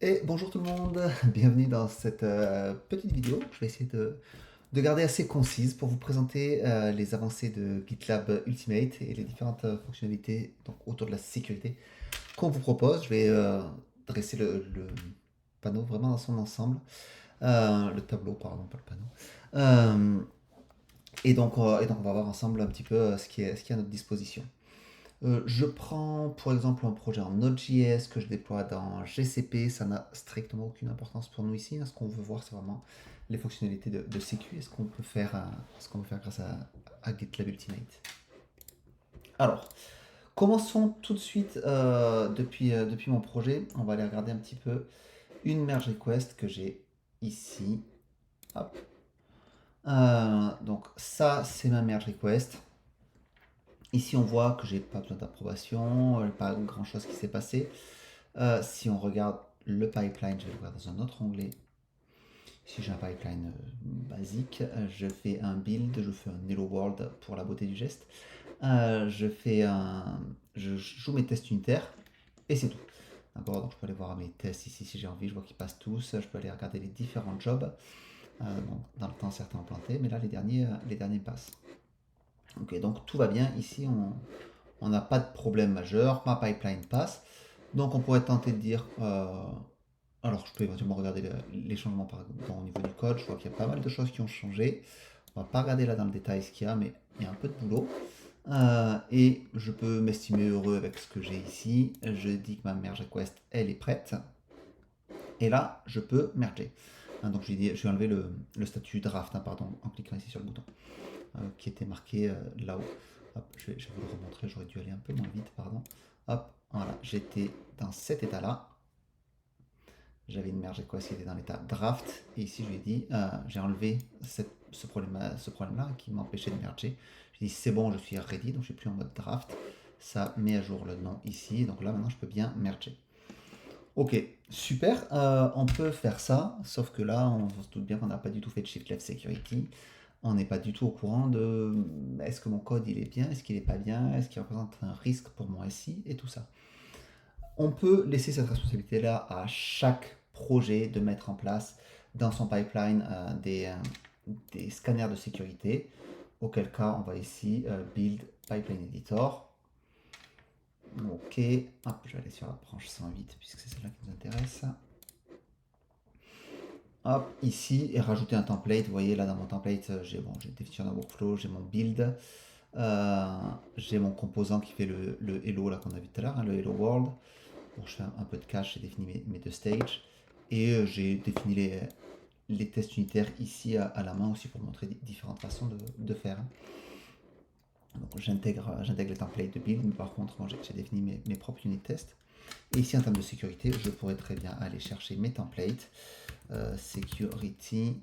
Et bonjour tout le monde, bienvenue dans cette petite vidéo. Je vais essayer de garder assez concise pour vous présenter les avancées de GitLab Ultimate et les différentes fonctionnalités donc, autour de la sécurité qu'on vous propose. Je vais dresser le panneau vraiment dans son ensemble, le tableau, pardon, pas le panneau. Et donc on va voir ensemble un petit peu ce qui est à notre disposition. Je prends pour exemple un projet en Node.js que je déploie dans GCP, ça n'a strictement aucune importance pour nous ici. Ce qu'on veut voir, c'est vraiment les fonctionnalités de sécu et ce qu'on peut faire grâce à GitLab Ultimate. Alors, commençons tout de suite depuis mon projet. On va aller regarder un petit peu une merge request que j'ai ici. Hop. Donc ça, c'est ma merge request. Ici, on voit que j'ai pas besoin d'approbation, pas grand chose qui s'est passé. Si on regarde le pipeline, je vais le voir dans un autre onglet. Si j'ai un pipeline basique, je fais un build, je fais un hello world pour la beauté du geste. Je joue mes tests unitaires et c'est tout. D'accord, donc je peux aller voir mes tests ici si j'ai envie, je vois qu'ils passent tous. Je peux aller regarder les différents jobs. Bon, dans le temps, certains ont planté, mais là, les derniers passent. Ok, donc tout va bien. Ici, on n'a pas de problème majeur. Ma pipeline passe. Donc on pourrait tenter de dire, alors je peux éventuellement regarder les changements au niveau du code. Je vois qu'il y a pas mal de choses qui ont changé. On va pas regarder là dans le détail ce qu'il y a, mais il y a un peu de boulot. Et je peux m'estimer heureux avec ce que j'ai ici. Je dis que ma merge request, elle est prête. Et là, je peux merger. Donc je vais enlever le statut draft, pardon, en cliquant ici sur le bouton, qui était marqué là-haut. Hop, je vais vous le remontrer, j'aurais dû aller un peu moins vite, pardon. Hop, voilà, j'étais dans cet état-là. J'avais une merge request qui était dans l'état draft. Et ici, je lui ai dit, j'ai enlevé ce problème-là qui m'empêchait de merger. J'ai dit, c'est bon, je suis ready, donc je suis plus en mode draft. Ça met à jour le nom ici. Donc là, maintenant, je peux bien merger. Ok, super. On peut faire ça, sauf que là, on se doute bien qu'on n'a pas du tout fait de shift left security. On n'est pas du tout au courant de est-ce que mon code il est bien, est-ce qu'il n'est pas bien, est-ce qu'il représente un risque pour mon SI et tout ça. On peut laisser cette responsabilité-là à chaque projet de mettre en place dans son pipeline des scanners de sécurité, auquel cas on va ici build pipeline editor. Ok, hop, je vais aller sur la branche 108 puisque c'est celle-là qui nous intéresse. Hop, ici, et rajouter un template. Vous voyez là dans mon template, j'ai définition d'un workflow, j'ai mon build, j'ai mon composant qui fait le hello là qu'on a vu tout à l'heure, le hello world. Bon, je fais un peu de cache, j'ai défini mes deux stages. Et j'ai défini les tests unitaires ici à la main aussi pour montrer différentes façons de faire. Donc j'intègre les templates de build, mais par contre, moi, j'ai défini mes propres unit tests. Et ici, en termes de sécurité, je pourrais très bien aller chercher mes templates. Security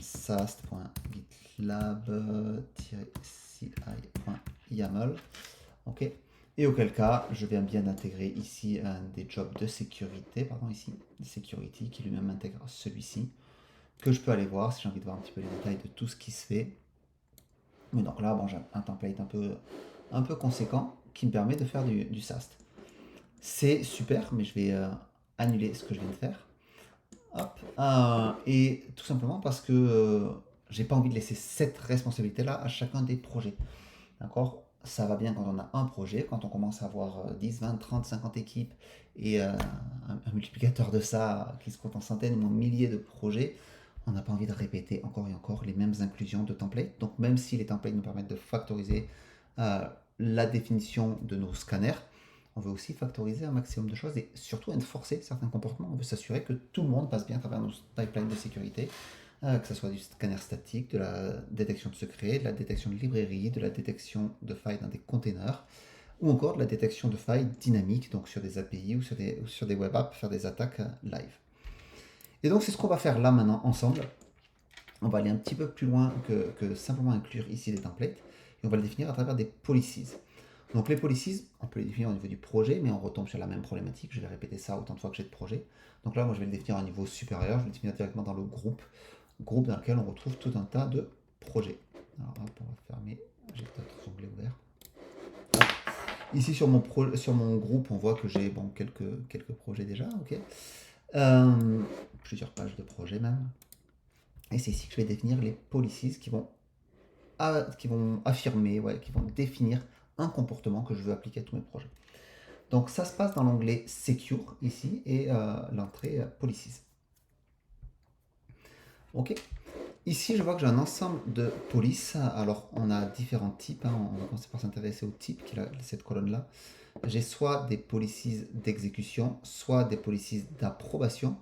sast.gitlab-ci.yaml. Ok. Et auquel cas, je viens bien intégrer ici un des jobs de sécurité, pardon, ici, security, qui lui-même intègre celui-ci, que je peux aller voir si j'ai envie de voir un petit peu les détails de tout ce qui se fait. Mais donc là, bon, j'ai un template un peu conséquent qui me permet de faire du SAST. C'est super, mais je vais annuler ce que je viens de faire. Hop. Et tout simplement parce que j'ai pas envie de laisser cette responsabilité-là à chacun des projets. D'accord. Ça va bien quand on a un projet, quand on commence à avoir 10, 20, 30, 50 équipes et un multiplicateur de ça qui se compte en centaines ou en milliers de projets, on n'a pas envie de répéter encore et encore les mêmes inclusions de templates. Donc même si les templates nous permettent de factoriser la définition de nos scanners, on veut aussi factoriser un maximum de choses et surtout enforcer certains comportements. On veut s'assurer que tout le monde passe bien à travers nos pipelines de sécurité, que ce soit du scanner statique, de la détection de secrets, de la détection de librairies, de la détection de failles dans des containers, ou encore de la détection de failles dynamiques, donc sur des API ou sur des web apps, faire des attaques live. Et donc c'est ce qu'on va faire là maintenant ensemble. On va aller un petit peu plus loin que simplement inclure ici des templates, et on va le définir à travers des policies. Donc les policies, on peut les définir au niveau du projet, mais on retombe sur la même problématique. Je vais répéter ça autant de fois que j'ai de projets. Donc là, moi, je vais le définir à un niveau supérieur. Je vais le définir directement dans le groupe dans lequel on retrouve tout un tas de projets. Alors hop, on va fermer. J'ai d'autres onglets ouverts. Ici sur mon groupe, on voit que j'ai bon, quelques projets déjà, ok. Plusieurs pages de projets même. Et c'est ici que je vais définir les policies qui vont affirmer, ouais, qui vont définir un comportement que je veux appliquer à tous mes projets. Donc ça se passe dans l'onglet Secure ici et l'entrée Policies. Ok. Ici, je vois que j'ai un ensemble de polices. Alors, on a différents types, hein. On va commencer par s'intéresser au type, qui est cette colonne-là. J'ai soit des policies d'exécution, soit des policies d'approbation.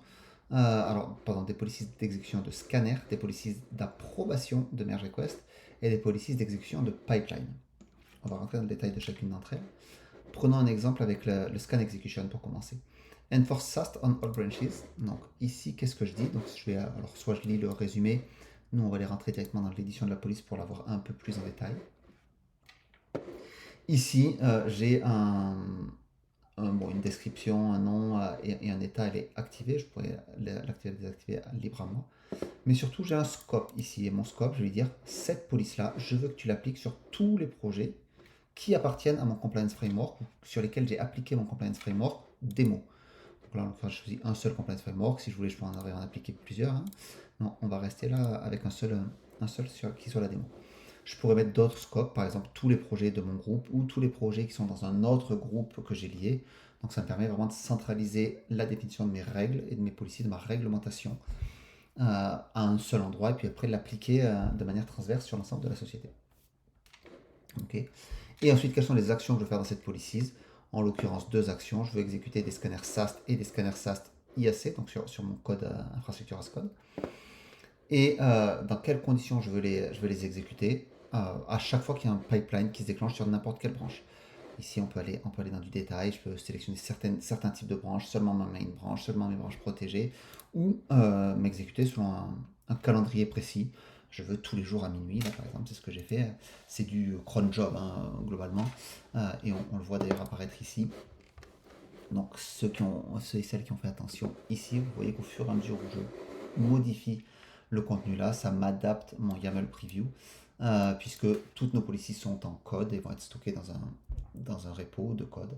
Des policies d'exécution de scanner, des policies d'approbation de merge request et des policies d'exécution de pipeline. On va rentrer dans le détail de chacune d'entre elles. Prenons un exemple avec le scan execution pour commencer. Enforce SAST on all branches. Donc ici, qu'est-ce que je dis? Donc alors soit je lis le résumé, nous on va aller rentrer directement dans l'édition de la police pour l'avoir un peu plus en détail. Ici, j'ai une description, un nom et un état, elle est activée. Je pourrais l'activer, désactiver librement. Mais surtout, j'ai un scope ici. Et mon scope, je vais dire, cette police-là, je veux que tu l'appliques sur tous les projets qui appartiennent à mon compliance framework, sur lesquels j'ai appliqué mon compliance framework démo. Donc là, en l'occurrence, je choisis un seul compliance framework. Si je voulais, je pourrais en appliquer plusieurs. Hein. Non, on va rester là avec un seul qui soit la démo. Je pourrais mettre d'autres scopes, par exemple tous les projets de mon groupe ou tous les projets qui sont dans un autre groupe que j'ai lié. Donc ça me permet vraiment de centraliser la définition de mes règles et de mes policies, de ma réglementation à un seul endroit et puis après l'appliquer de manière transverse sur l'ensemble de la société. Okay. Et ensuite, quelles sont les actions que je veux faire dans cette policies? En l'occurrence, deux actions. Je veux exécuter des scanners SAST et des scanners SAST IAC, donc sur mon code infrastructure as code. Et dans quelles conditions je veux les exécuter à chaque fois qu'il y a un pipeline qui se déclenche sur n'importe quelle branche. Ici, on peut aller dans du détail. Je peux sélectionner certains types de branches, seulement ma main branche, seulement mes branches protégées, ou m'exécuter selon un calendrier précis. Je veux tous les jours à minuit, là, par exemple, c'est ce que j'ai fait. C'est du cron job, hein, globalement. Et on le voit d'ailleurs apparaître ici. Donc, ceux et celles qui ont fait attention ici, vous voyez qu'au fur et à mesure où je modifie le contenu là, ça m'adapte mon YAML preview, puisque toutes nos policies sont en code et vont être stockées dans un repo de code.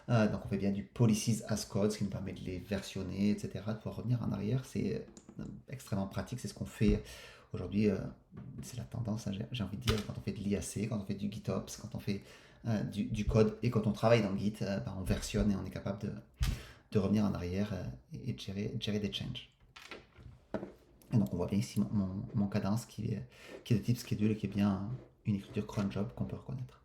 Donc on fait bien du policies as code, ce qui nous permet de les versionner, etc., de pouvoir revenir en arrière. C'est extrêmement pratique, c'est ce qu'on fait aujourd'hui, c'est la tendance, hein, j'ai envie de dire, quand on fait de l'IAC, quand on fait du GitOps, quand on fait du code et quand on travaille dans Git, on versionne et on est capable de revenir en arrière et de gérer des changes. Et donc on voit bien ici mon cadence qui est de type schedule et qui est bien une écriture cron job qu'on peut reconnaître.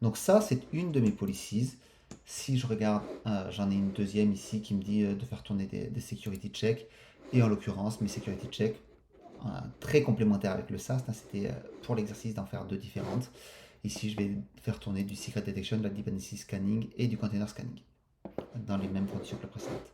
Donc ça, c'est une de mes policies. Si je regarde, j'en ai une deuxième ici qui me dit de faire tourner des security checks. Et en l'occurrence, mes security checks, très complémentaires avec le SAST, hein, c'était pour l'exercice d'en faire deux différentes. Ici, je vais faire tourner du secret detection, de la dependency scanning et du container scanning, dans les mêmes conditions que la précédente.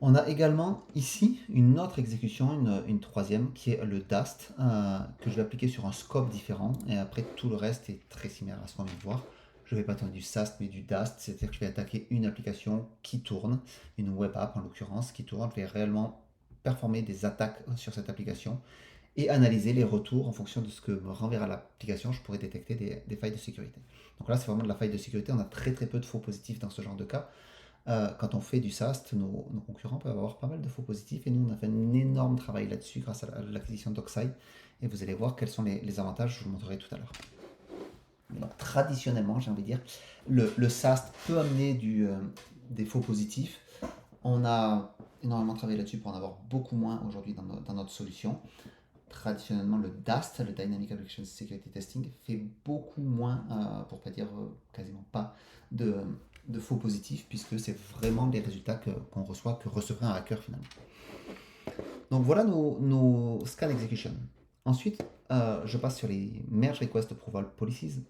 On a également ici une autre exécution, une troisième, qui est le DAST, que je vais appliquer sur un scope différent. Et après, tout le reste est très similaire à ce qu'on vient de voir. Je ne vais pas tourner du SAST, mais du DAST, c'est-à-dire que je vais attaquer une application qui tourne, une web app en l'occurrence, qui tourne. Je vais réellement performer des attaques sur cette application et analyser les retours en fonction de ce que me renverra l'application. Je pourrais détecter des failles de sécurité. Donc là, c'est vraiment de la faille de sécurité. On a très très peu de faux positifs dans ce genre de cas. Quand on fait du SAST, nos concurrents peuvent avoir pas mal de faux positifs et nous on a fait un énorme travail là-dessus grâce à l'acquisition d'Oxide et vous allez voir quels sont les avantages, je vous le montrerai tout à l'heure. Donc traditionnellement, j'ai envie de dire, le SAST peut amener des faux positifs. On a énormément travaillé là-dessus pour en avoir beaucoup moins aujourd'hui dans notre solution. Traditionnellement, le DAST, le Dynamic Application Security Testing, fait beaucoup moins, pour ne pas dire quasiment pas, de faux positifs, puisque c'est vraiment les résultats qu'on reçoit, que recevrait un hacker finalement. Donc voilà nos scan execution. Ensuite, je passe sur les merge request approval policies.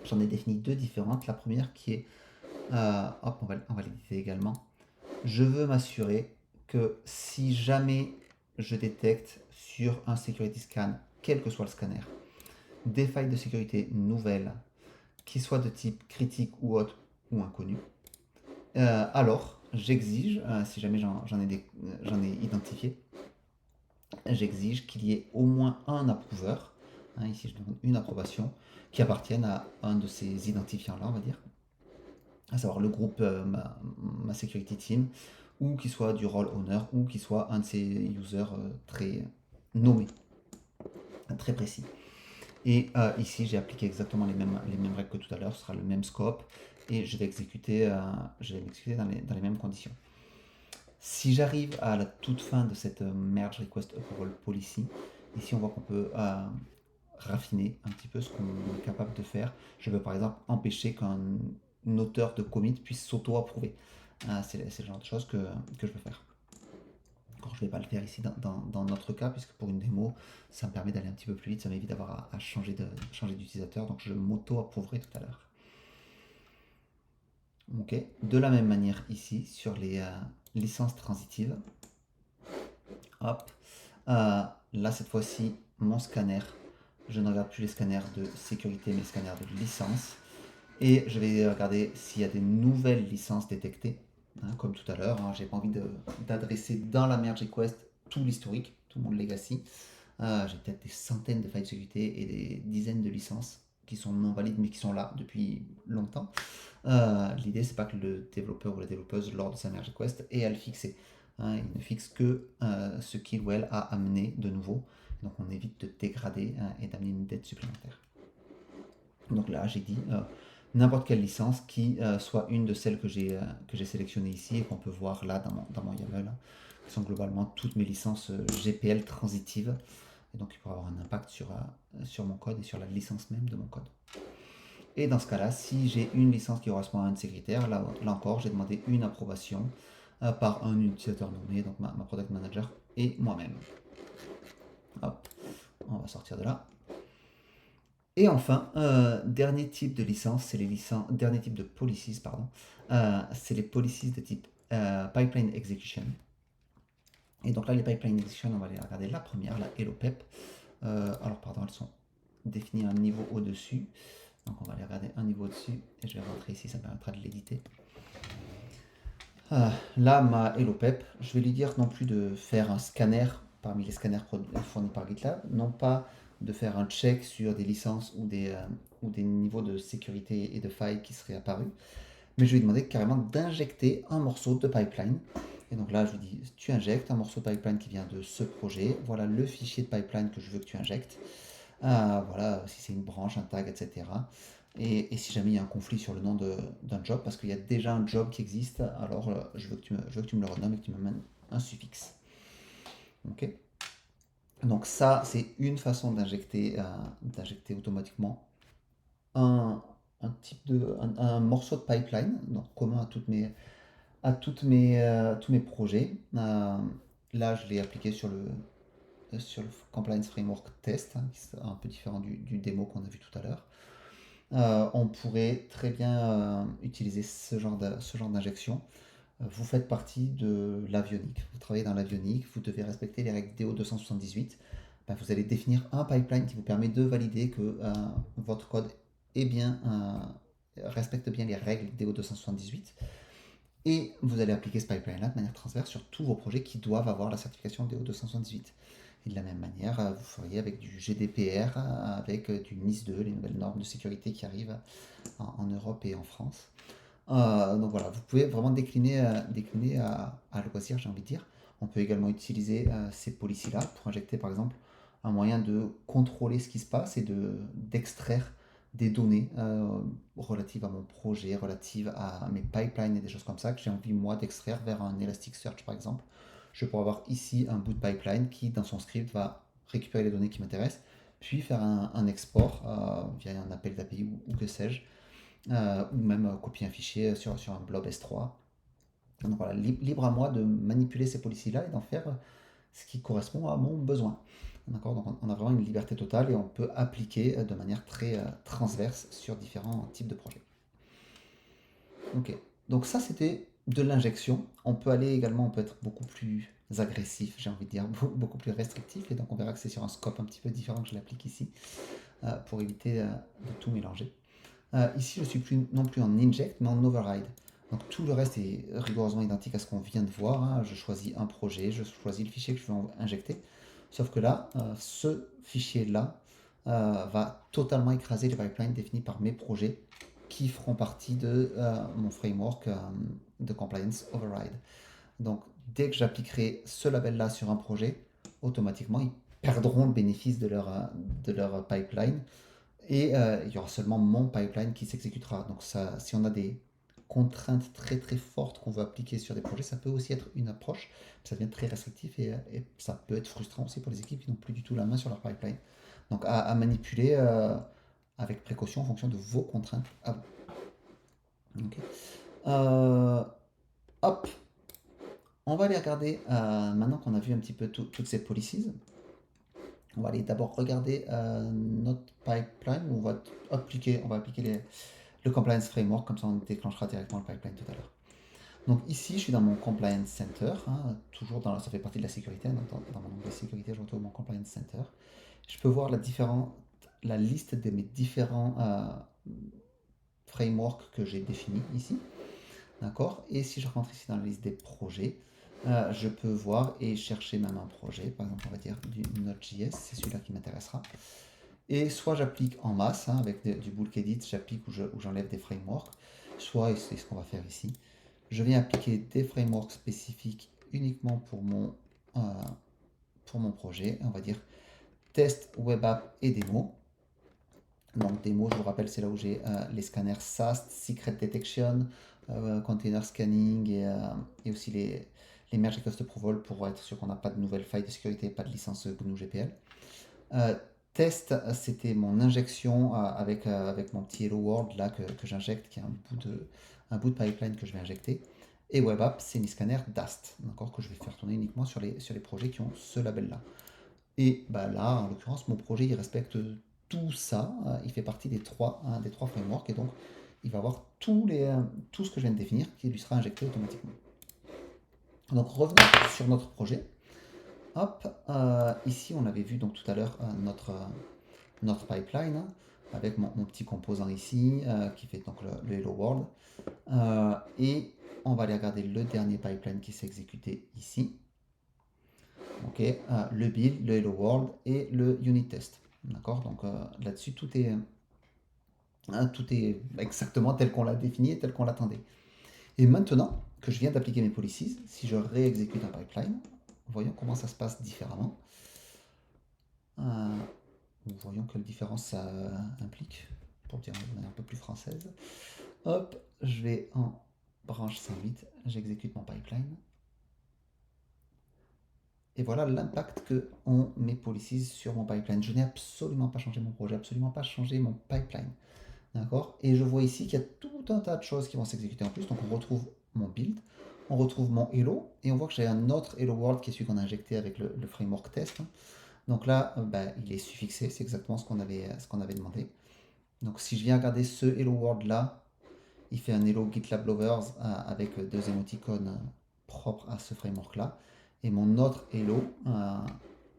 J'en ai défini deux différentes. La première qui est, on va l'éditer également. Je veux m'assurer que si jamais je détecte sur un security scan, quel que soit le scanner, des failles de sécurité nouvelles, qui soient de type critique ou autre ou inconnu, alors j'exige, si jamais j'en ai identifié, j'exige qu'il y ait au moins un approuveur Hein, ici, je demande une approbation qui appartienne à un de ces identifiants-là, on va dire, à savoir le groupe, ma security team, ou qui soit du role owner, ou qui soit un de ces users très nommés, très précis. Et ici, j'ai appliqué exactement les mêmes règles que tout à l'heure, ce sera le même scope, et je vais m'exécuter dans les mêmes conditions. Si j'arrive à la toute fin de cette merge request approval policy, ici on voit qu'on peut raffiner un petit peu ce qu'on est capable de faire. Je veux par exemple empêcher qu'un auteur de commit puisse s'auto-approuver. C'est le genre de choses que je peux faire. Encore, je ne vais pas le faire ici dans notre cas, puisque pour une démo, ça me permet d'aller un petit peu plus vite, ça m'évite d'avoir à changer d'utilisateur, donc je m'auto-approuverai tout à l'heure. Ok. De la même manière ici, sur les licences transitives, hop, là cette fois-ci, mon scanner, je ne regarde plus les scanners de sécurité, mais les scanners de licence. Et je vais regarder s'il y a des nouvelles licences détectées. Hein, comme tout à l'heure, hein, j'ai pas envie d'adresser dans la merge request tout l'historique, tout mon legacy. J'ai peut-être des centaines de failles de sécurité et des dizaines de licences qui sont non valides mais qui sont là depuis longtemps. L'idée, c'est pas que le développeur ou la développeuse, lors de sa merge request, ait à le fixer. Hein, il ne fixe que ce qu'il ou elle a amené de nouveau. Donc on évite de dégrader et d'amener une dette supplémentaire. Donc là, j'ai dit n'importe quelle licence qui soit une de celles que j'ai sélectionnées ici et qu'on peut voir là dans mon YAML, hein, qui sont globalement toutes mes licences GPL transitives. Et donc, il pourra avoir un impact sur mon code et sur la licence même de mon code. Et dans ce cas-là, si j'ai une licence qui correspond à un de ces critères, là encore, j'ai demandé une approbation par un utilisateur nommé, donc ma product manager et moi-même. Hop, on va sortir de là. Et enfin, dernier type de licence, c'est dernier type de policies, pardon, c'est les policies de type pipeline execution. Et donc là, les pipeline execution, on va aller regarder la première, la Hello Pep. Alors, pardon, elles sont définies un niveau au-dessus. Donc on va aller regarder un niveau au-dessus et je vais rentrer ici, ça me permettra de l'éditer. Là, ma Hello Pep, je vais lui dire non plus de faire un scanner parmi les scanners fournis par GitLab, non pas de faire un check sur des licences ou des niveaux de sécurité et de failles qui seraient apparus, mais je vais lui demander carrément d'injecter un morceau de pipeline. Et donc là, je lui dis, tu injectes un morceau de pipeline qui vient de ce projet, voilà le fichier de pipeline que je veux que tu injectes, voilà si c'est une branche, un tag, etc. Et si jamais il y a un conflit sur le nom d'un job, parce qu'il y a déjà un job qui existe, alors je veux que tu me le renommes et que tu m'amènes un suffixe. Ok. Donc ça, c'est une façon d'injecter automatiquement un morceau de pipeline, donc commun à tous mes projets. Là, je l'ai appliqué sur le Compliance Framework Test, hein, qui est un peu différent du démo qu'on a vu tout à l'heure. On pourrait très bien utiliser ce genre d'injection. Vous faites partie de l'avionique, vous travaillez dans l'avionique, vous devez respecter les règles DO 278. Ben, vous allez définir un pipeline qui vous permet de valider que votre code respecte bien les règles DO 278. Et vous allez appliquer ce pipeline-là de manière transverse sur tous vos projets qui doivent avoir la certification DO 278. Et de la même manière, vous feriez avec du GDPR, avec du NIS 2, les nouvelles normes de sécurité qui arrivent en Europe et en France. Donc voilà, vous pouvez vraiment décliner à loisir, j'ai envie de dire. On peut également utiliser ces policies-là pour injecter par exemple un moyen de contrôler ce qui se passe et d'extraire des données relatives à mon projet, relatives à mes pipelines et des choses comme ça que j'ai envie moi d'extraire vers un Elasticsearch par exemple. Je pourrais avoir ici un bout de pipeline qui dans son script va récupérer les données qui m'intéressent, puis faire un export via un appel d'API ou que sais-je, ou même copier un fichier sur un blob S3. Donc voilà, libre à moi de manipuler ces policies-là et d'en faire ce qui correspond à mon besoin. D'accord. Donc on a vraiment une liberté totale et on peut appliquer de manière très transverse sur différents types de projets. Ok, donc ça c'était de l'injection. On peut être beaucoup plus agressif, j'ai envie de dire, beaucoup plus restrictif, et donc on verra que c'est sur un scope un petit peu différent que je l'applique ici, pour éviter de tout mélanger. Ici, je suis non plus en inject, mais en override. Donc tout le reste est rigoureusement identique à ce qu'on vient de voir, hein. Je choisis un projet, je choisis le fichier que je veux injecter. Sauf que là, ce fichier-là va totalement écraser les pipelines définis par mes projets qui feront partie de mon framework de compliance override. Donc, dès que j'appliquerai ce label-là sur un projet, automatiquement, ils perdront le bénéfice de leur pipeline et il y aura seulement mon pipeline qui s'exécutera. Donc, ça, si on a des contraintes très très fortes qu'on veut appliquer sur des projets, ça peut aussi être une approche. Ça devient très restrictif et ça peut être frustrant aussi pour les équipes qui n'ont plus du tout la main sur leur pipeline. Donc, à manipuler avec précaution en fonction de vos contraintes à vous. Ok. Euh, hop, on va aller regarder, maintenant qu'on a vu un petit peu toutes ces policies, on va aller d'abord regarder notre pipeline où on va appliquer le compliance framework, comme ça on déclenchera directement le pipeline tout à l'heure. Donc ici, je suis dans mon compliance center, hein, toujours ça fait partie de la sécurité, hein, dans mon onglet sécurité, je retrouve mon compliance center. Je peux voir la liste de mes différents frameworks que j'ai définis ici. D'accord. Et si je rentre ici dans la liste des projets, je peux voir et chercher même un projet. Par exemple, on va dire du Node.js, c'est celui-là qui m'intéressera. Et soit j'applique en masse, hein, avec du bulk edit, j'applique ou j'enlève des frameworks. Soit, et c'est ce qu'on va faire ici, je viens appliquer des frameworks spécifiques uniquement pour mon projet. On va dire test, web app et démo. Donc démo, je vous rappelle, c'est là où j'ai les scanners SAST, Secret Detection, Container Scanning et aussi les Merge Cost Approval pour être sûr qu'on n'a pas de nouvelles failles de sécurité, pas de licence GNU GPL. Test, c'était mon injection avec mon petit Hello World là que j'injecte, qui est un bout de pipeline que je vais injecter. Et Web App, c'est mes scanners DAST, que je vais faire tourner uniquement sur les projets qui ont ce label là. Et bah là, en l'occurrence, mon projet, il respecte tout ça. Il fait partie des trois frameworks. Et donc, il va avoir tout ce que je viens de définir qui lui sera injecté automatiquement. Donc, revenons sur notre projet. Hop, ici, on avait vu donc tout à l'heure notre pipeline, hein, avec mon petit composant ici, qui fait donc le Hello World. Et on va aller regarder le dernier pipeline qui s'est exécuté ici. Ok, le build, le hello world et le unit test. D'accord, donc là-dessus tout est exactement tel qu'on l'a défini et tel qu'on l'attendait. Et maintenant que je viens d'appliquer mes policies, si je réexécute un pipeline, voyons comment ça se passe différemment. Voyons quelle différence ça implique, pour dire de manière un peu plus française. Hop, je vais en branche 108, j'exécute mon pipeline. Et voilà l'impact que ont mes policies sur mon pipeline. Je n'ai absolument pas changé mon projet, absolument pas changé mon pipeline. D'accord. Et je vois ici qu'il y a tout un tas de choses qui vont s'exécuter en plus. Donc on retrouve mon build, on retrouve mon hello, et on voit que j'ai un autre hello world qui est celui qu'on a injecté avec le framework test. Donc là, il est suffixé, c'est exactement ce qu'on avait demandé. Donc si je viens regarder ce hello world là, il fait un hello GitLab Lovers avec deux émoticônes propres à ce framework là. Et mon autre hello,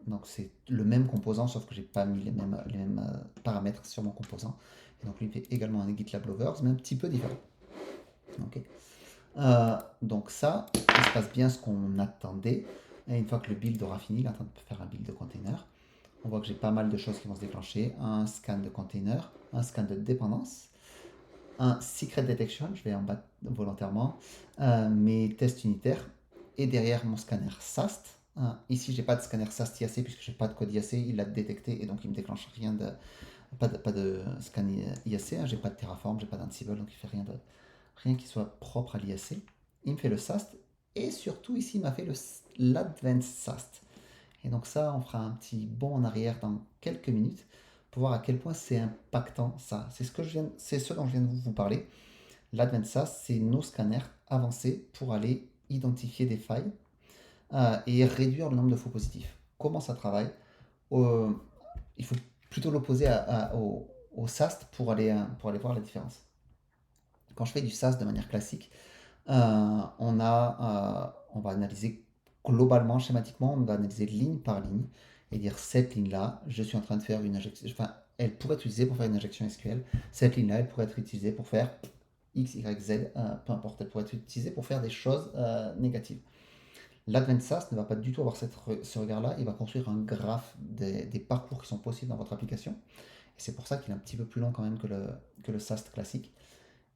donc c'est le même composant, sauf que j'ai pas mis les mêmes paramètres sur mon composant. Et donc lui il fait également un GitLab Lovers, mais un petit peu différent. Okay. Donc ça, il se passe bien ce qu'on attendait. Et une fois que le build aura fini, il est en train de faire un build de container. On voit que j'ai pas mal de choses qui vont se déclencher. Un scan de container, un scan de dépendance, un secret detection, je vais en bas volontairement, mes tests unitaires, et derrière mon scanner SAST. Ici, j'ai pas de scanner SAST IAC puisque j'ai pas de code IAC, il l'a détecté et donc il me déclenche pas de scan IAC, hein, j'ai pas de Terraform, j'ai pas d'Ansible, donc il fait rien qui soit propre à l'IAC. Il me fait le SAST et surtout ici, il m'a fait l'Advanced SAST. Et donc ça, on fera un petit bond en arrière dans quelques minutes pour voir à quel point c'est impactant ça. C'est ce dont je viens de vous parler. L'Advanced SAST, c'est nos scanners avancés pour aller identifier des failles et réduire le nombre de faux positifs. Comment ça travaille? Il faut plutôt l'opposer au SAST pour aller voir la différence. Quand je fais du SAST de manière classique, on va analyser globalement, schématiquement, on va analyser ligne par ligne et dire cette ligne-là, je suis en train de faire une injection, enfin, elle pourrait être utilisée pour faire une injection SQL. Cette ligne-là, elle pourrait être utilisée pour faire X, Y, Z, peu importe, elle pourrait être utilisée pour faire des choses négatives. L'Advanced SaaS ne va pas du tout avoir ce regard-là, il va construire un graphe des parcours qui sont possibles dans votre application. Et c'est pour ça qu'il est un petit peu plus long quand même que le SaaS classique.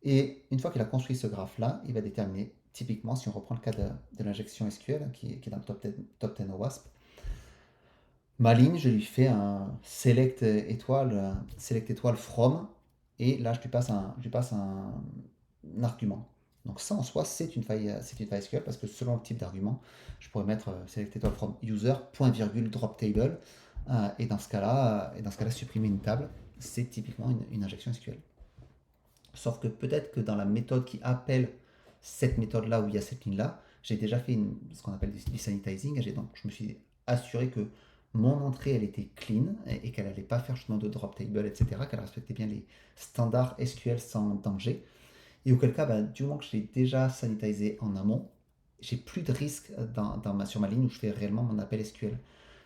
Et une fois qu'il a construit ce graphe-là, il va déterminer, typiquement, si on reprend le cas de l'injection SQL, qui est dans le top 10 OWASP, ma ligne, je lui fais un select étoile from, et là, je lui passe un argument. Donc ça, en soi, c'est une faille SQL, parce que selon le type d'argument, je pourrais mettre select étoile from user, point virgule, drop table, et dans ce cas-là, supprimer une table, c'est typiquement une injection SQL. Sauf que peut-être que dans la méthode qui appelle cette méthode-là où il y a cette ligne-là, j'ai déjà fait ce qu'on appelle du sanitizing. Et donc, je me suis assuré que mon entrée, elle était clean et qu'elle n'allait pas faire justement de drop table, etc., qu'elle respectait bien les standards SQL sans danger. Et auquel cas, du moment que je l'ai déjà sanitisé en amont, j'ai plus de risque sur ma ligne où je fais réellement mon appel SQL.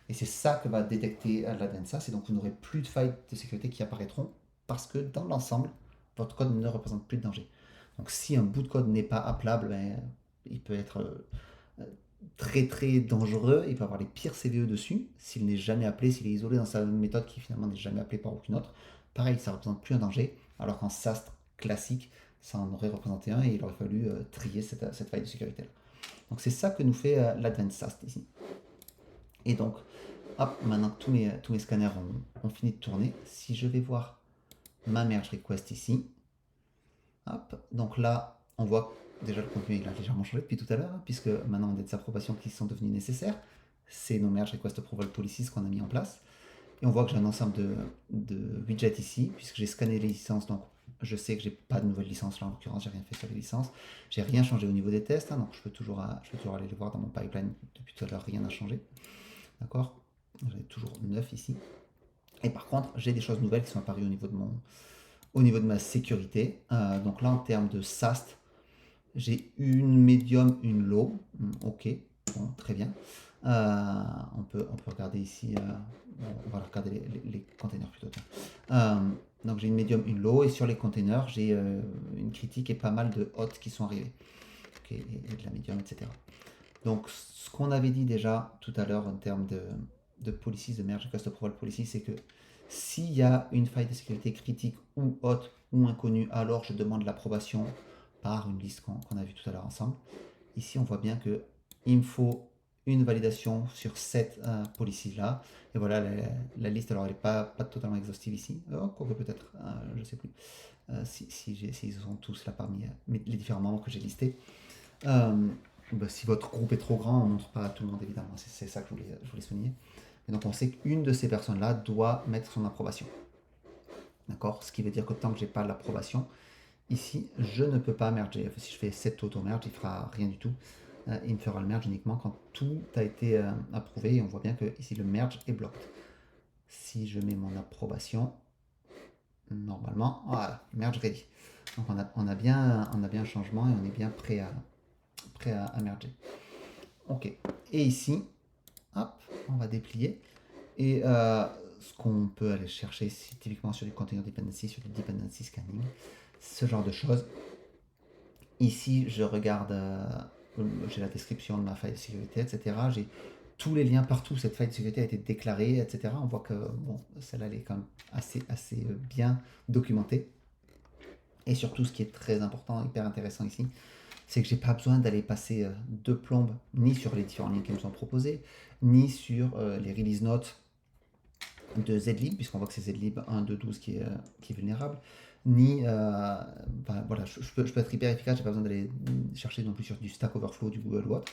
Et c'est ça que va détecter l'Advensa, c'est donc vous n'aurez plus de failles de sécurité qui apparaîtront parce que dans l'ensemble, votre code ne représente plus de danger. Donc si un bout de code n'est pas appelable, il peut être très très dangereux, il peut avoir les pires CVE dessus, s'il n'est jamais appelé, s'il est isolé dans sa méthode qui finalement n'est jamais appelée par aucune autre. Pareil, ça ne représente plus un danger, alors qu'en SaaS classique, ça en aurait représenté un et il aurait fallu trier cette faille de sécurité-là. Donc c'est ça que nous fait l'Advanced SaaS ici. Et donc, hop, maintenant que tous mes scanners ont fini de tourner, si je vais voir ma merge request ici, hop, donc là, on voit déjà le contenu il a légèrement changé depuis tout à l'heure, puisque maintenant on a des approbations qui sont devenues nécessaires. C'est nos merge request approval policies qu'on a mis en place. Et on voit que j'ai un ensemble de widgets ici, puisque j'ai scanné les licences, donc je sais que j'ai pas de nouvelles licences là en l'occurrence, j'ai rien fait sur les licences. J'ai rien changé au niveau des tests, donc je peux toujours aller les voir dans mon pipeline. Depuis tout à l'heure, rien n'a changé. D'accord? J'en ai toujours 9 ici. Et par contre, j'ai des choses nouvelles qui sont apparues au niveau de ma sécurité. Donc là, en termes de SAST, j'ai une medium, une low. Ok, bon, très bien. On peut regarder ici, on va regarder les containers plutôt. Donc j'ai une medium, une low, et sur les containers, j'ai une critique et pas mal de hot qui sont arrivés. Okay, et de la medium, etc. Donc ce qu'on avait dit déjà tout à l'heure en termes de policies, de merge request approval policy, c'est que s'il y a une faille de sécurité critique ou haute ou inconnue, alors je demande l'approbation par une liste qu'on a vue tout à l'heure ensemble. Ici, on voit bien qu'il me faut une validation sur cette policy-là. Et voilà, la liste, alors elle n'est pas totalement exhaustive ici. Quoique peut-être, je ne sais plus, s'ils sont tous là parmi les différents membres que j'ai listés. Si votre groupe est trop grand, on ne montre pas à tout le monde évidemment, c'est ça que je voulais souligner. Et donc on sait qu'une de ces personnes-là doit mettre son approbation. D'accord? Ce qui veut dire que tant que je n'ai pas l'approbation, ici, je ne peux pas merger. Si je fais set auto-merge, il ne fera rien du tout. Il me fera le merge uniquement quand tout a été approuvé. Et on voit bien que ici, le merge est bloqué. Si je mets mon approbation, normalement, voilà, merge ready. Donc on a bien un changement et on est bien prêt à merger. Ok. Et ici, hop, on va déplier. Et ce qu'on peut aller chercher, c'est typiquement sur du container dependency, sur du dependency scanning, ce genre de choses. Ici, je regarde, j'ai la description de ma faille de sécurité, etc. J'ai tous les liens partout, cette faille de sécurité a été déclarée, etc. On voit que bon, celle-là, elle est quand même assez bien documentée. Et surtout, ce qui est très important, hyper intéressant ici, c'est que j'ai pas besoin d'aller passer de plombe ni sur les différents liens qu'ils nous ont proposés, ni sur les release notes de Zlib, puisqu'on voit que c'est Zlib 1.2.12 qui est vulnérable, ni voilà, je peux être hyper efficace, j'ai pas besoin d'aller chercher non plus sur du Stack Overflow, du Google ou autre.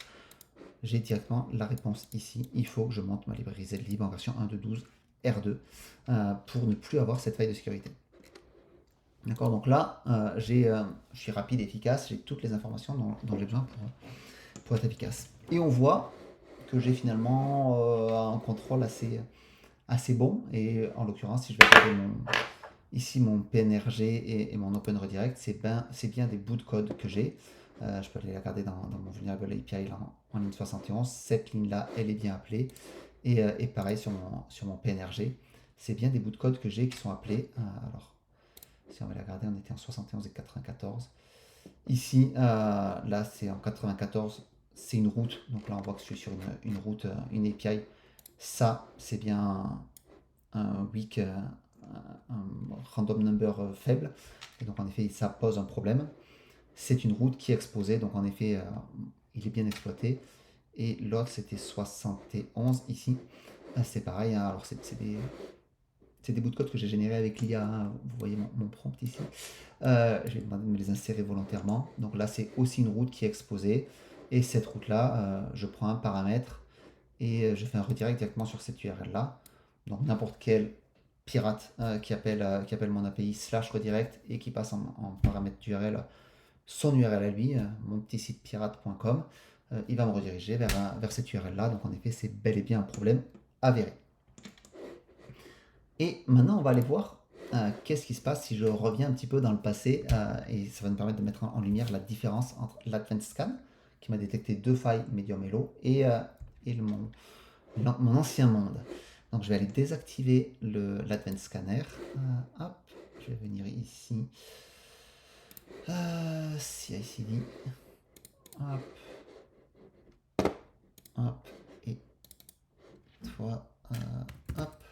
J'ai directement la réponse ici. Il faut que je monte ma librairie Zlib en version 1.2.12 R2 pour ne plus avoir cette faille de sécurité. D'accord, donc là, je suis rapide et efficace, j'ai toutes les informations dont j'ai besoin pour être efficace. Et on voit que j'ai finalement un contrôle assez bon. Et en l'occurrence, si je vais regarder ici mon PNRG et mon Open Redirect, c'est bien des bouts de code que j'ai. Je peux aller la regarder dans mon Vulnerable API là, en ligne 71. Cette ligne-là, elle est bien appelée. Et pareil sur mon PNRG, c'est bien des bouts de code que j'ai qui sont appelés. Alors, si on va la regarder, on était en 71 et 94. Ici, là, c'est en 94. c'est une route. Donc là, on voit que je suis sur une route, une API. Ça, c'est bien un weak, un random number faible. Et donc, en effet, ça pose un problème. C'est une route qui est exposée. Donc, en effet, il est bien exploité. Et l'autre, c'était 71 ici. C'est pareil. Hein. Alors, c'est des bouts de code que j'ai générés avec l'IA. Hein. Vous voyez mon prompt ici. Je vais demander de me les insérer volontairement. Donc là, c'est aussi une route qui est exposée. Et cette route-là, je prends un paramètre et je fais un redirect directement sur cette URL-là. Donc n'importe quel pirate qui appelle mon API slash redirect et qui passe en paramètre d'URL son URL à lui, mon petit site pirate.com, il va me rediriger vers cette URL-là. Donc en effet, c'est bel et bien un problème avéré. Et maintenant, on va aller voir qu'est-ce qui se passe si je reviens un petit peu dans le passé et ça va nous permettre de mettre en lumière la différence entre l'Advanced Scan, qui m'a détecté 2 failles medium et low, et mon ancien monde. Donc je vais aller désactiver l'Advanced Scanner. Hop, je vais venir ici. CI/CD. Hop. Hop. Et toi. Hop.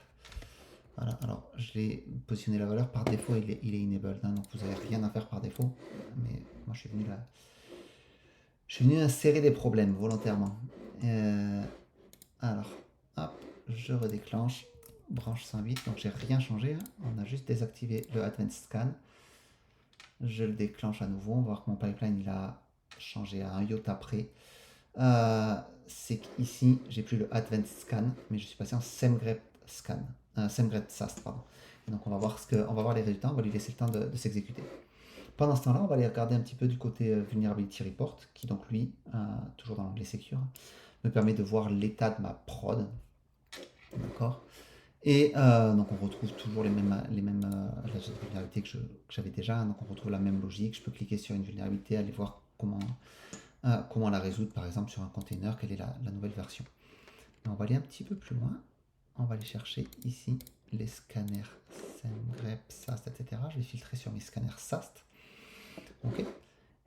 Voilà, alors je l'ai positionné la valeur par défaut, il est enabled, hein, donc vous n'avez rien à faire par défaut. Mais moi je suis venu insérer des problèmes volontairement. Alors, hop, je redéclenche branche 108, donc j'ai rien changé, hein. On a juste désactivé le Advanced Scan. Je le déclenche à nouveau, on va voir que mon pipeline il a changé à un iota près. C'est qu'ici, j'ai plus le Advanced Scan, mais je suis passé en SemGrep Scan, SemGrep SAST, pardon. Et donc on va voir les résultats, on va lui laisser le temps de s'exécuter. Pendant ce temps-là, on va aller regarder un petit peu du côté Vulnerability Report, qui donc lui, toujours dans l'onglet Secure, me permet de voir l'état de ma prod. D'accord. Et donc on retrouve toujours les mêmes vulnérabilités que j'avais déjà. Donc on retrouve la même logique. Je peux cliquer sur une vulnérabilité, aller voir comment la résoudre, par exemple sur un container, quelle est la nouvelle version. Et on va aller un petit peu plus loin. On va aller chercher ici les scanners SemGrep, SAST, etc. Je vais filtrer sur mes scanners SAST. Ok.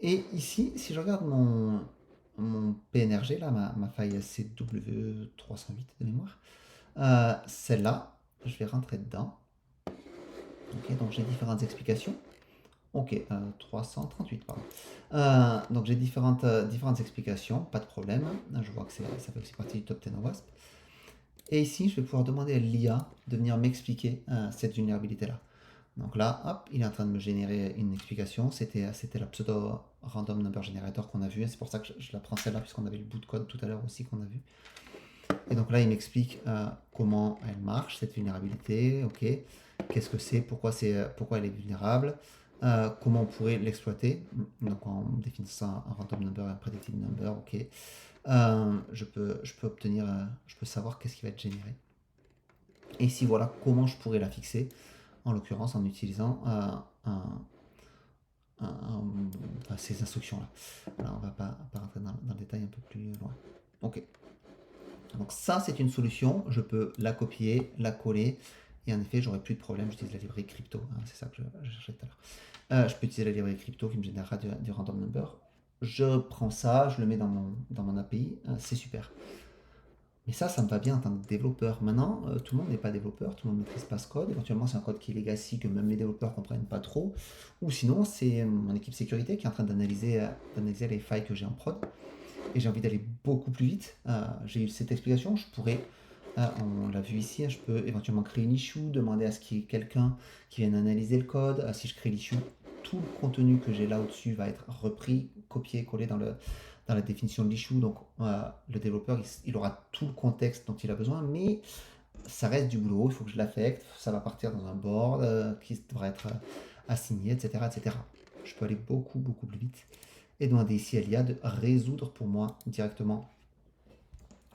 Et ici, si je regarde mon PNRG, là, ma faille CW308 de mémoire, celle-là, je vais rentrer dedans. Ok, donc j'ai différentes explications. Ok, 338, pardon. Donc j'ai différentes explications, pas de problème. Je vois que ça fait aussi partie du top 10 WASP. Et ici, je vais pouvoir demander à l'IA de venir m'expliquer cette vulnérabilité-là. Donc là, hop, il est en train de me générer une explication. C'était la pseudo random number generator qu'on a vu. C'est pour ça que je la prends celle-là, puisqu'on avait le bout de code tout à l'heure aussi qu'on a vu. Et donc là, il m'explique comment elle marche, cette vulnérabilité. Ok, qu'est-ce que c'est, pourquoi elle est vulnérable, comment on pourrait l'exploiter. Donc en définissant un random number et un predicted number. Ok, je peux obtenir, je peux savoir qu'est-ce qui va être généré. Et ici, voilà comment je pourrais la fixer, en l'occurrence en utilisant ces instructions-là. Voilà, on ne va pas rentrer dans le détail un peu plus loin. Ok. Donc ça, c'est une solution. Je peux la copier, la coller, et en effet, j'aurai plus de problème. J'utilise la librairie crypto. Hein, c'est ça que je cherchais tout à l'heure. Je peux utiliser la librairie crypto qui me générera du random number. Je prends ça, je le mets dans mon API. C'est super. Mais ça me va bien en tant que développeur. Maintenant, tout le monde n'est pas développeur, tout le monde ne maîtrise pas ce code. Éventuellement, c'est un code qui est legacy, que même les développeurs ne comprennent pas trop. Ou sinon, c'est mon équipe sécurité qui est en train d'analyser les failles que j'ai en prod. Et j'ai envie d'aller beaucoup plus vite. J'ai eu cette explication, je pourrais, on l'a vu ici, je peux éventuellement créer une issue, demander à ce qu'il y ait quelqu'un qui vienne analyser le code. Si je crée l'issue, tout le contenu que j'ai là au-dessus va être repris, copié, collé dans la définition de l'issue. Donc le développeur, il aura tout le contexte dont il a besoin, mais ça reste du boulot, il faut que je l'affecte, ça va partir dans un board qui devra être assigné, etc., etc. Je peux aller beaucoup, beaucoup plus vite et demander ici à l'IA de résoudre pour moi directement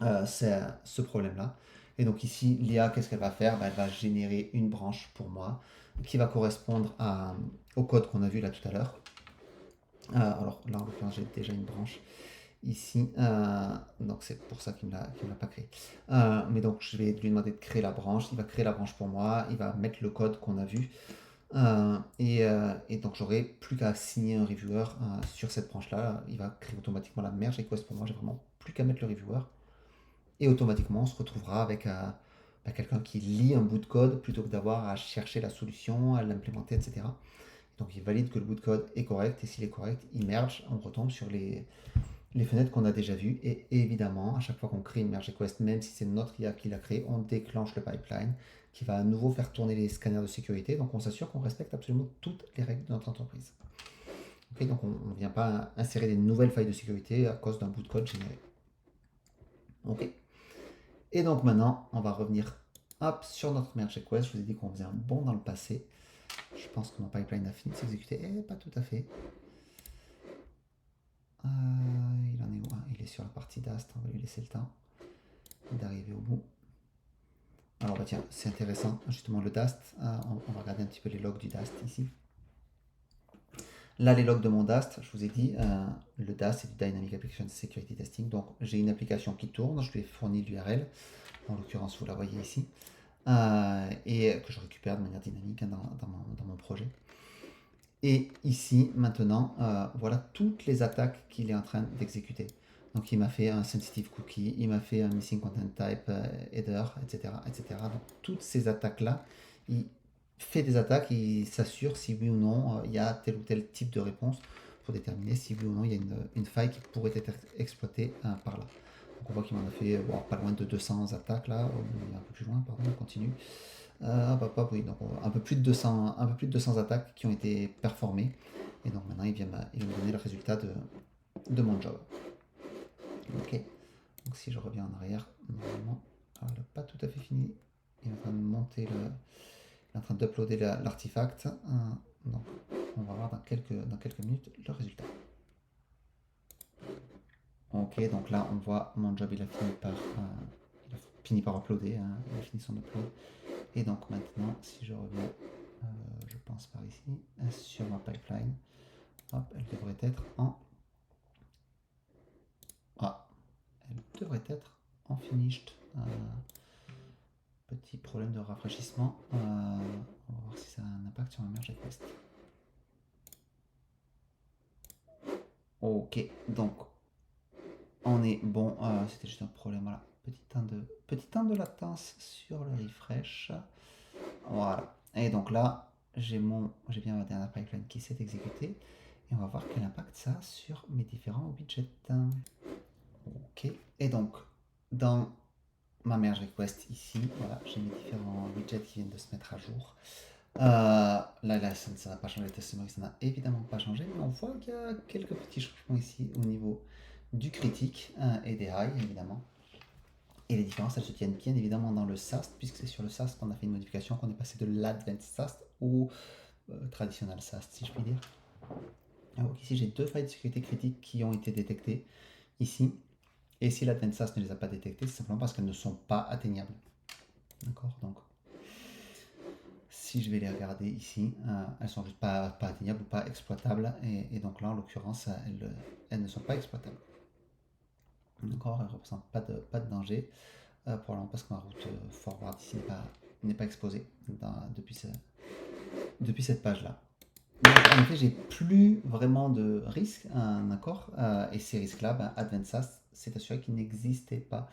ce problème-là. Et donc ici, l'IA, qu'est-ce qu'elle va faire? Elle va générer une branche pour moi qui va correspondre au code qu'on a vu là tout à l'heure. Alors là, en l'occurrence, j'ai déjà une branche ici, donc c'est pour ça qu'il ne l'a pas créé. Mais donc je vais lui demander de créer la branche, il va créer la branche pour moi, il va mettre le code qu'on a vu. Et donc j'aurai plus qu'à signer un reviewer sur cette branche-là. Il va créer automatiquement la merge request pour moi. J'ai vraiment plus qu'à mettre le reviewer. Et automatiquement, on se retrouvera avec quelqu'un qui lit un bout de code plutôt que d'avoir à chercher la solution, à l'implémenter, etc. Donc il valide que le bout de code est correct. Et s'il est correct, il merge. On retombe sur les fenêtres qu'on a déjà vues. Et évidemment, à chaque fois qu'on crée une merge request, même si c'est notre IA qui l'a créé, on déclenche le pipeline qui va à nouveau faire tourner les scanners de sécurité. Donc on s'assure qu'on respecte absolument toutes les règles de notre entreprise. Okay, donc on ne vient pas insérer des nouvelles failles de sécurité à cause d'un bout de code généré. Ok. Et donc maintenant, on va revenir hop, sur notre merge request. Je vous ai dit qu'on faisait un bond dans le passé. Je pense que mon pipeline a fini de s'exécuter. Eh, pas tout à fait. Il en est où? Il est sur la partie Dast. On va lui laisser le temps d'arriver au bout. Alors bah tiens, c'est intéressant, justement le Dast. On va regarder un petit peu les logs du Dast ici. Là, les logs de mon Dast, je vous ai dit, le Dast c'est du Dynamic Application Security Testing. Donc j'ai une application qui tourne, je lui ai fourni l'URL. En l'occurrence, vous la voyez ici. Et que je récupère de manière dynamique dans mon projet. Et ici, maintenant, voilà toutes les attaques qu'il est en train d'exécuter. Donc il m'a fait un sensitive cookie, il m'a fait un missing content type header, etc., etc. Donc toutes ces attaques-là, il fait des attaques, il s'assure si oui ou non il y a tel ou tel type de réponse pour déterminer si oui ou non il y a une faille qui pourrait être exploitée par là. Donc on voit qu'il m'en a fait pas loin de 200 attaques là, un peu plus loin, pardon, on continue. Oui, donc un peu plus de 200 attaques qui ont été performées. Et donc maintenant, il vient me donner le résultat de mon job. Ok. Donc si je reviens en arrière, normalement, il n'a pas tout à fait fini. Il est en train de monter il est en train d'uploader l'artefact. Donc on va voir dans quelques minutes le résultat. Ok, donc là on voit mon job il a fini par uploader, il a fini son upload. Et donc maintenant, si je reviens, je pense par ici, sur ma pipeline, hop, elle devrait être en... elle devrait être en finished. Petit problème de rafraîchissement. On va voir si ça a un impact sur ma merge request. Ok, donc on est bon. C'était juste un problème, voilà. Petit temps de latence sur le refresh. Voilà. Et donc là, j'ai bien ma dernière pipeline qui s'est exécutée. Et on va voir quel impact ça a sur mes différents widgets. Ok. Et donc, dans ma merge request ici, voilà, j'ai mes différents widgets qui viennent de se mettre à jour. Là, ça n'a pas changé, le test summary, ça n'a évidemment pas changé, mais on voit qu'il y a quelques petits changements ici au niveau du critique et des highs, évidemment. Et les différences, elles se tiennent bien évidemment dans le SAST, puisque c'est sur le SAST qu'on a fait une modification, qu'on est passé de l'Advanced SAST au traditional SAST, si je puis dire. Donc ici, j'ai deux failles de sécurité critiques qui ont été détectées ici. Et si l'Advanced SAST ne les a pas détectées, c'est simplement parce qu'elles ne sont pas atteignables. D'accord. Donc, si je vais les regarder ici, elles sont juste pas atteignables ou pas exploitables. Et donc là, en l'occurrence, elles ne sont pas exploitables. D'accord, elles ne représentent pas de danger. Probablement parce que ma route forward ici n'est pas exposée depuis cette page-là. En effet, j'ai plus vraiment de risques, d'accord. Et ces risques-là, Advanced SAST s'est assuré qu'ils n'existaient pas.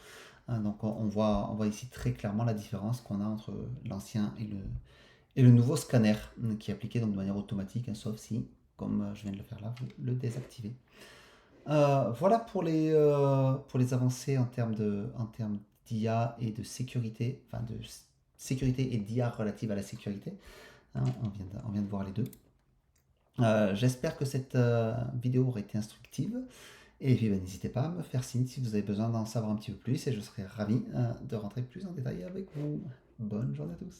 Donc on voit ici très clairement la différence qu'on a entre l'ancien et le nouveau scanner qui est appliqué donc de manière automatique, sauf si, comme je viens de le faire là, vous le désactivez. Voilà pour les avancées en termes d'IA et de sécurité, enfin de sécurité et d'IA relative à la sécurité. On vient de voir les deux. J'espère que cette vidéo aura été instructive. Et puis n'hésitez pas à me faire signe si vous avez besoin d'en savoir un petit peu plus et je serai ravi de rentrer plus en détail avec vous. Bonne journée à tous.